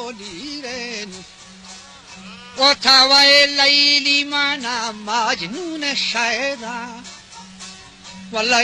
المنيرين وتوى الليل معنا مجنون شاعرا ولا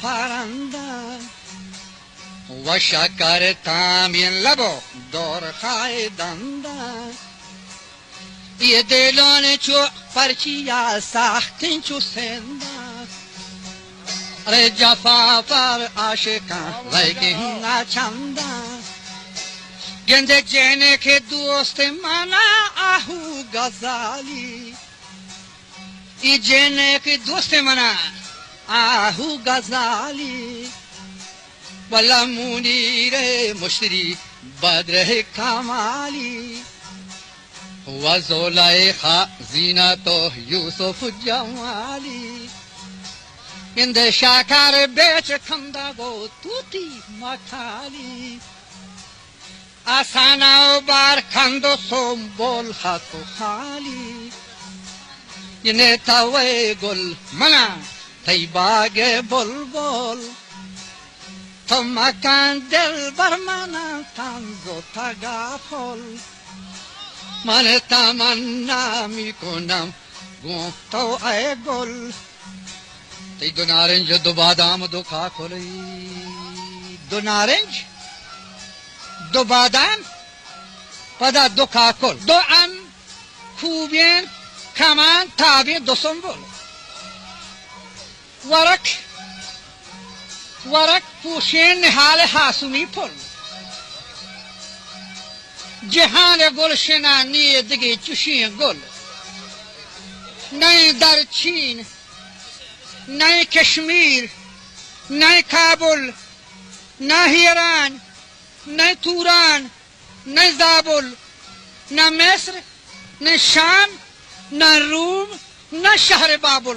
paranda وشكر tamien labo dor khaydanda yedelon chu parchiya sahtin chu senda rejafa par ashika laikin na chanda gende jene ke dost mana ahu gazali i jene ke dost mana ahu gazali ولا منير مشتري بدر كمالي وزليخا زينته يوسف جمالي عند شاكر بيت كمداغو توتي مكالي أسانا وباركاندو سومبول خاتو خالي ينتاوي قل منا تيباغ بلبل ثم كان دل برمانا تنزو تغافل من تمنى میکنم گفتو ای گل تی دو نارنج دو بادام دو کاکلی دو نارنج دو بادام پدا دو کاکل دو ام خوبین کمان تابی دو سنبول ورق پوشین حال حاسمی پل جهان گلشنه نی دیگه چوشین گل نه در چین نه کشمیر نه کابل نه ایران نه توران نه زابل نه مصر نه شام نه روم نه شهر بابل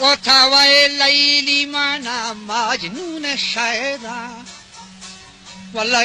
وتوى الليل معنا مجنون شاعرا ولا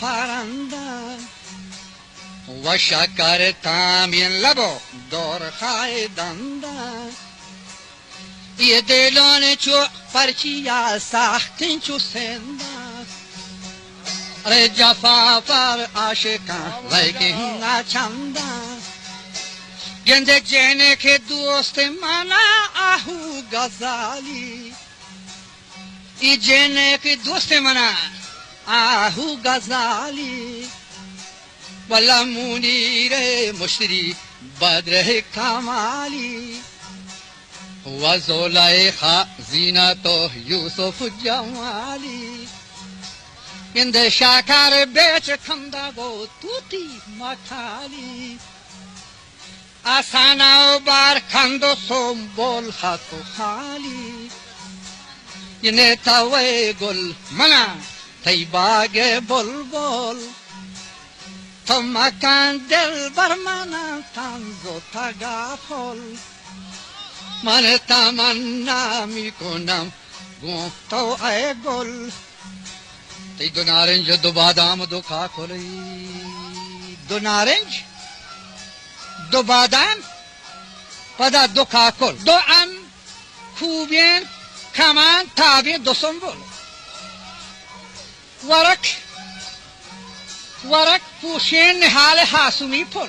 paranda وشكر tamien labo dor khaydanda yedelon chu parchiya sahtin chu senda rejafa par ashika laikin na chanda گنده جنه که دوست من آهو غزالی ای جنه که دوست من آهو غزالی ولا منیر مشتری بدر کمالی و زلیخا زینت یوسف جمالی گنده شکر بیچ کنده گو توتی مکالی آسانا بار کندو سنبول خاتو خالی ینه تاوی گل منا تی باگ بلبل تو مکان دل بر منا تنزو تگافل من تمنا میکنم گفتو ای گل تی دو نارنج دو بادام دو کاکلی دو نارنج دو بادام پدا دو کاکل دو ام کوبین کمان تابین دو سنبول ورک پوشین نحال حاسمی پل